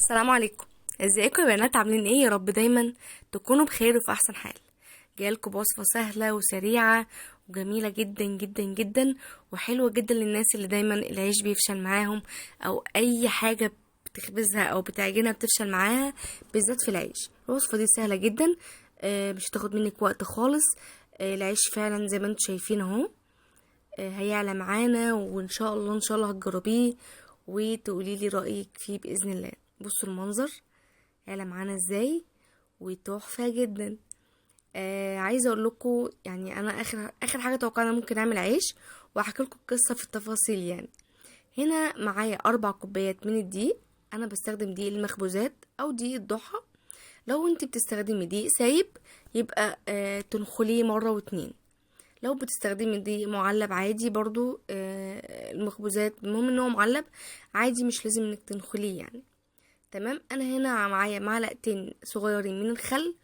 السلام عليكم. ازيكم يا بنات؟ عاملين ايه؟ يا رب دايما تكونوا بخير وفي احسن حال. جايلكم بوصفة سهلة وسريعة وجميلة جدا جدا جدا وحلوة جدا للناس اللي دايما العيش بيفشل معاهم، او اي حاجة بتخبزها او بتعجنها بتفشل معاها، بالذات في العيش. الوصفة دي سهلة جدا، مش هتاخد منك وقت خالص. العيش فعلا زي ما انتم شايفين اهو، هيعلى معانا، وان شاء الله ان شاء الله هتجربيه وتقولي لي رايك فيه باذن الله. بصوا المنظر يعلى معانا ازاي، وتحفه جدا. عايزه اقول لكم يعني انا اخر حاجه توقعنا ممكن اعمل عيش، واحكي لكم القصه في التفاصيل يعني. هنا معايا 4 كوبايات من الدقيق. انا بستخدم دقيق المخبوزات او دقيق الضحى. لو انت بتستخدمي دقيق سايب يبقى تنخليه مره واتنين. لو بتستخدمي دقيق معلب عادي برضو، المخبوزات المهم ان هو معلب عادي، مش لازم انك تنخليه يعني. تمام. انا هنا معايا معلقتين صغيرين من الخل.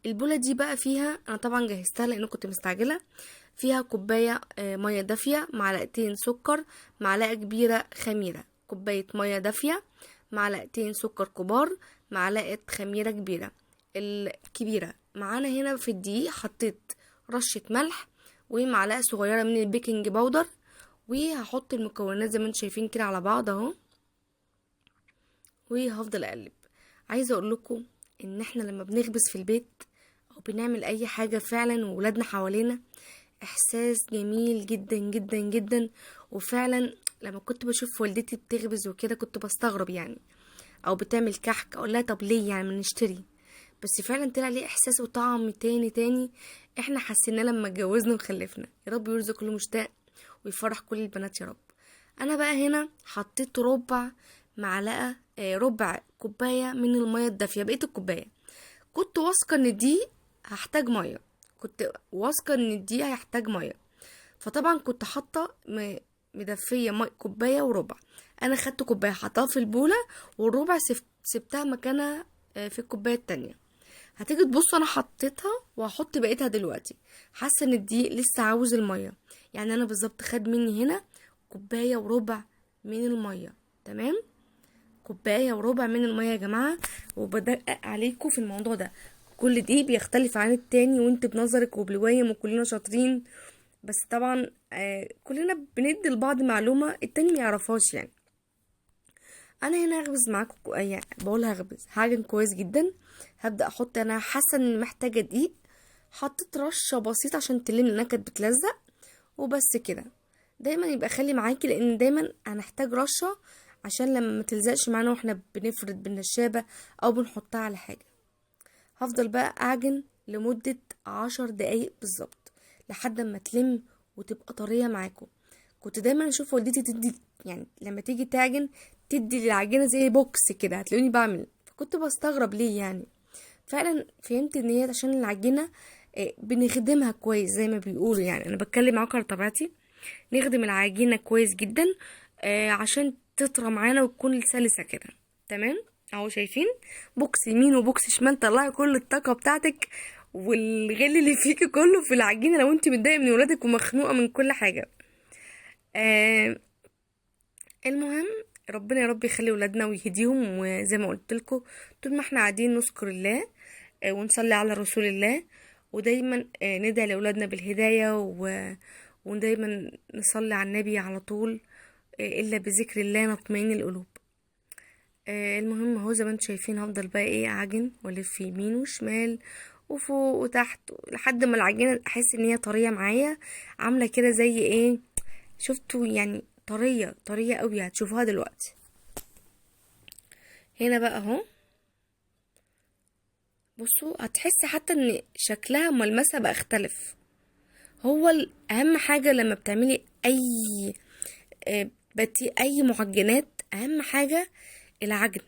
البولة دي بقى فيها، انا طبعا جهزتها لان كنت مستعجلة، فيها كوباية مية دافية، معلقتين سكر، معلقة كبيرة خميرة. كوباية مية دافية، معلقتين سكر كبار، معلقة خميرة كبيرة. الكبيرة معانا هنا في الدقيق حطيت رشة ملح ومعلقة صغيرة من البيكنج باودر، وهحط المكونات زي ما انتم شايفين كده على بعض اهو، وهفضل اقلب. عايزه اقول لكم ان احنا لما بنخبز في البيت او بنعمل اي حاجه فعلا وولادنا حوالينا، احساس جميل جدا جدا جدا. وفعلا لما كنت بشوف والدتي بتخبز وكده كنت بستغرب يعني، او بتعمل كحك اقول لها طب ليه يعني ما نشتري. بس فعلا طلع ليه احساس وطعم تاني تاني، احنا حسينا لما اتجوزنا وخلفنا. يا رب يرزق كل مشتاق ويفرح كل البنات يا رب. انا بقى هنا حطيت ربع معلقه، ربع كوبايه من الميه الدافيه. بقيت الكوبايه كنت واثقه ان دي هحتاج ميه، كنت واثقه ان دي هيحتاج ميه. فطبعا كنت حاطه مدفيه كوبايه وربع. انا خدت كوبايه حطاها في البوله، والربع سبتها مكانها في الكوبايه التانية. هتيجي تبص انا حطيتها وهحط بقيتها دلوقتي. حاسه ان الدقيق لسه عاوز الميه، يعني انا بالظبط خد مني هنا كوبايه وربع من الميه. تمام، كوبايه وربع من الميه يا جماعه. وبدقق عليكم في الموضوع ده، كل دقيق بيختلف عن التاني، وانت بنظرك وبالوايم وكلنا شاطرين. بس طبعا كلنا بندي لبعض معلومه التاني ما يعرفهاش يعني. انا هنا هخبز معاكم يعني بقول هخبز هعجن كويس جدا. هبدا احط، انا حاسه ان محتاجه دقيق، حطيت رشه بسيطه عشان تلم لانها كانت بتلزق، وبس كده. دايما يبقى خلي معاكي، لان دايما هنحتاج رشه عشان لما ما تلزقش معانا واحنا بنفرد بالنشابه او بنحطها على حاجه. هفضل بقى اعجن لمده 10 دقايق بالظبط لحد ما تلم وتبقى طريه معاكم. كنت دايما اشوف والدتي تدي، يعني لما تيجي تعجن تدي للعجينه زي بوكس كده، هتلاقوني بعمل، فكنت بستغرب ليه يعني. فعلا فهمت ان هي عشان العجينه بنخدمها كويس زي ما بيقولوا. يعني انا بتكلم معاكم على طبيعتي، نخدم العجينه كويس جدا عشان تطرى معانا وتكون سلسه كده. تمام. اهو شايفين، بوكس يمين وبوكس شمال، طلعي كل الطاقه بتاعتك والغل اللي فيكي كله في العجينه لو انت متضايقه من ولادك ومخنوقه من كل حاجه. آه المهم، ربنا يا رب يخلي ولادنا ويهديهم. وزي ما قلت لكم، طول ما احنا قاعدين نذكر الله ونصلي على رسول الله، ودايما ندعي لاولادنا بالهدايه ودايما نصلي على النبي على طول. الا بذكر الله نطمئن القلوب. المهم اهو زي ما انتم شايفين، هفضل بقى ايه اعجن والف يمين وشمال وفوق وتحت لحد ما العجينه احس ان هي طريه معايا، عامله كده زي ايه، شفتوا يعني، طريه طريه قوي، هتشوفوها دلوقتي. هنا بقى اهو، بصوا هتحسي حتى ان شكلها ملمسها بقى اختلف. هو اهم حاجه لما بتعملي اي بتي اي معجنات، اهم حاجه العجن،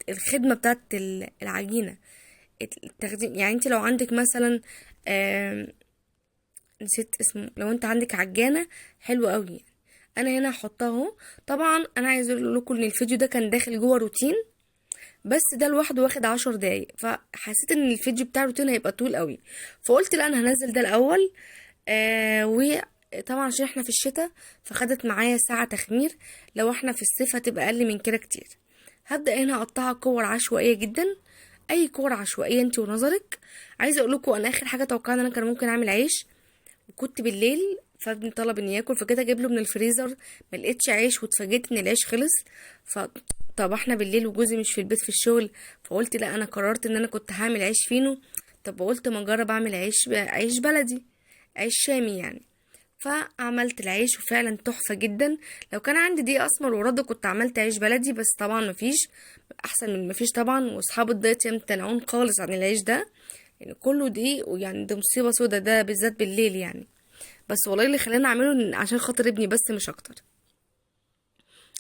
الخدمه بتاعت العجينه، التخديم. يعني انت لو عندك مثلا نسيت اسمه، لو انت عندك عجانه حلوه قوي، انا هنا هحطها اهو. طبعا انا عايزه اقول لكم ان الفيديو ده كان داخل جوه روتين، بس ده لوحده واخد 10 دقايق، فحسيت ان الفيديو بتاع الروتين هيبقى طويل قوي، فقلت لا انا هنزل ده الاول. وطبعا عشان احنا في الشتاء فخدت معايا ساعة تخمير، لو احنا في الصيف هتبقى اقل من كده كتير. هبدأ هنا اقطعها كور عشوائية جدا، اي كور عشوائية انت ونظرك. عايزة اقول لكم انا اخر حاجة توقعت ان انا كان ممكن اعمل عيش، وكنت بالليل فابني طلب اني ياكل، فكده اجيب له من الفريزر، ما لقيتش عيش واتفاجئت ان العيش خلص. ف طب احنا بالليل وجوزي مش في البيت في الشغل، فقلت لا، انا قررت ان انا كنت هعمل عيش فينو. طب قلت ما اجرب اعمل عيش بلدي، عيش شامي يعني. فعملت العيش وفعلا تحفة جدا. لو كان عندي دقيق اسمر ورده كنت عملت عيش بلدي، بس طبعا مفيش، احسن من مفيش طبعا. واصحاب الدايت يمتنعون خالص عن العيش ده، يعني كله دقيق، ويعني ده مصيبة سودا ده بالذات بالليل يعني. بس والله اللي خلاني اعمله عشان خاطر ابني بس مش اكتر.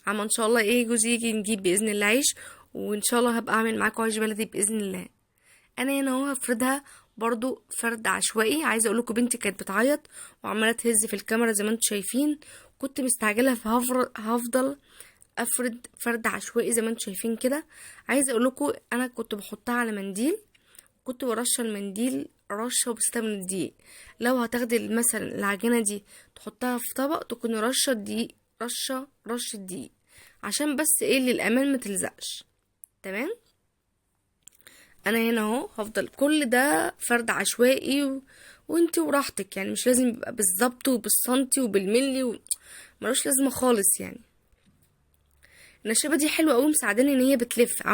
اما ان شاء الله ايه جوزي يجي نجيب باذن الله عيش، وان شاء الله هبقى اعمل معاكم عيش بلدي باذن الله. انا هنا اهو هفردها برضو فرد عشوائي. عايزه اقول لكم بنتي كانت بتعيط وعماله تهز في الكاميرا زي ما انتم شايفين، كنت مستعجله هفضل افرد فرد عشوائي زي ما انتم شايفين كده. عايزه اقول لكم انا كنت بحطها على منديل، كنت برش المنديل رشه بسيطه من الدقيق. لو هتاخدي مثلا العجينه دي تحطها في طبق، تكون رشه دقيق، رشه دقيق، عشان بس ايه للامان ما تلزقش. تمام. انا هنا اهو هفضل كل ده فرد عشوائي وانتي وراحتك، يعني مش لازم يبقى بالظبط وبالسنتي وبالملي ملوش لازمه خالص يعني. النشابه دي حلوه قوي، مساعداني ان هي بتلف،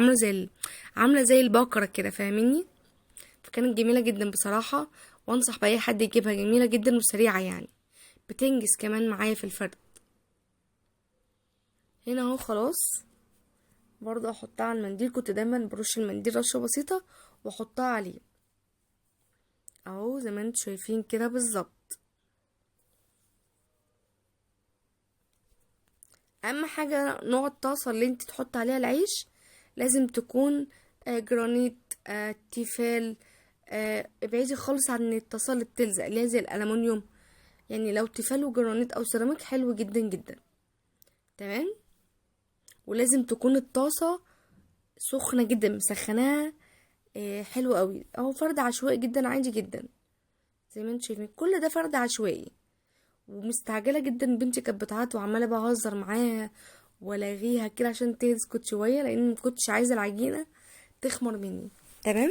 عامله زي الباكره كده، فاهميني؟ فكانت جميله جدا بصراحه، وانصح باي حد يجيبها، جميله جدا وسريعه يعني، بتنجز كمان معايا في الفرد. هنا اهو خلاص، برضه احطها على المنديل، كنت دايما برش المنديل رشه بسيطه واحطها عليه اهو زي ما انتوا شايفين كده بالظبط. اهم حاجه نوع الطاسه اللي انت تحط عليها العيش لازم تكون جرانيت، تيفال. ابعدي خالص عن الطاسه اللي بتلزق اللي هي زي الالومنيوم، يعني لو تيفال وجرانيت او سيراميك حلو جدا جدا. تمام. ولازم تكون الطاسه سخنه جدا، مسخناها حلو قوي. اهو فرد عشوائي جدا عادي جدا زي ما انتوا شايفين، كل ده فرد عشوائي. ومستعجله جدا، بنتي كانت بتعيط وعماله بهزر معاها والاغيها كده عشان تسكت شويه، لان مكنتش عايزه العجينه تخمر مني. تمام.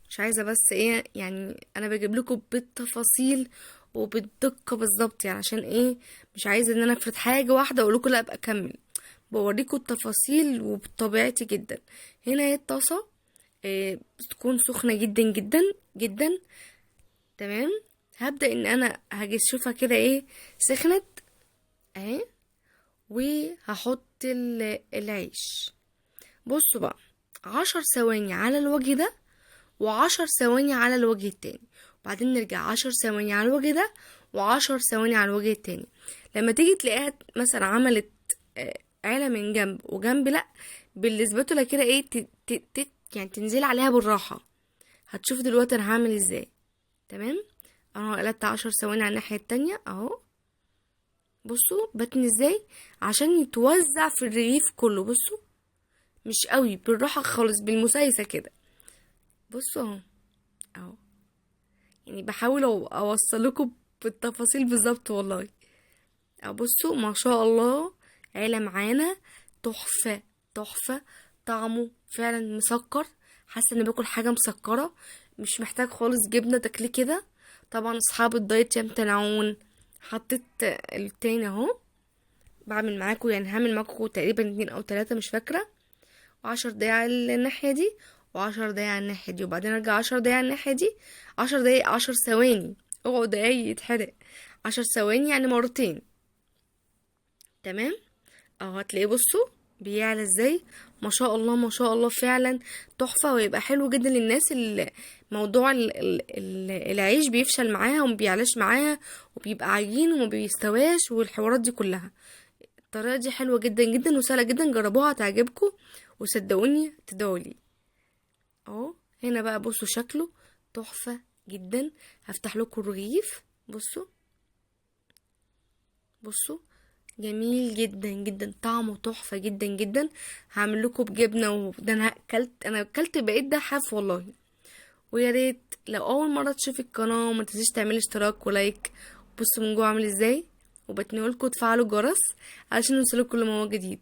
مش عايزه بس ايه يعني، انا بجيب لكم بالتفاصيل وبالدقه بالظبط يعني، عشان ايه مش عايزه ان انا افرض حاجه واحده اقول لكم لا ابقى اكمل، بوريكم التفاصيل وبطبيعتي جدا. هنا هي الطاسه بتكون سخنه جدا جدا جدا. تمام. هبدأ ان انا هاجي اشوفها كده ايه سخنت اهي، وهحط العيش. بصوا بقى، 10 ثواني على الوجه ده و10 ثواني على الوجه التاني، وبعدين نرجع 10 ثواني على الوجه ده و10 ثواني على الوجه التاني. لما تيجي تلاقيها مثلا عملت عيلة من جنب وجنب لا، بالسباتولا كده ايه يعني تنزل عليها بالراحة. هتشوف دلوقتي انا هعمل ازاي. تمام. اهو قلبت 10 ثواني على الناحية التانية اهو. بصوا بتني ازاي عشان يتوزع في الرغيف كله. بصوا مش قوي، بالراحة خالص، بالمسايسة كده. بصوا اهو اهو، يعني بحاول اوصل لكم بالتفاصيل بالظبط والله. اهو بصوا ما شاء الله، عيلة معانا تحفة تحفة. طعمه فعلا مسكر، حاسه اني باكل حاجه مسكره، مش محتاج خالص جبنه تاكليه كده. طبعا اصحاب الدايت يمتنعون. حطيت التاني اهو، بعمل معاكم يعني هعمل معاكم تقريبا 2 أو 3 مش فاكره. و10 دقايق على الناحيه دي و10 دقايق على الناحيه دي، وبعدين ارجع 10 دقايق على الناحيه دي. 10 دقايق 10 ثواني، اوعوا دقايق يتحرق. 10 ثواني يعني مرتين. تمام. اهو هتلاقيه بصوا بيعلى ازاي، ما شاء الله ما شاء الله، فعلا تحفة. ويبقى حلو جدا للناس اللي موضوع العيش بيفشل معاها وما بيعلاش معاها وبيبقى عجين وما بيستواش والحوارات دي كلها. الطريقة دي حلوة جدا جدا وسهلة جدا، جربوها هتعجبكم وصدقوني تدعولي. اهو هنا بقى بصوا شكله تحفة جدا. هفتح لكم الرغيف، بصوا بصوا جميل جدا جدا، طعمه تحفة جدا جدا. هعمل لكم بجبنة وده انا اكلت بقيت ده حاف والله. ويا ريت لو اول مرة تشوفي القناة ما تنسيش تعملي اشتراك ولايك. بصوا من جوه عامل ازاي، وبتنقلكوا تفعلوا الجرس علشان يوصلك كل ما هو جديد.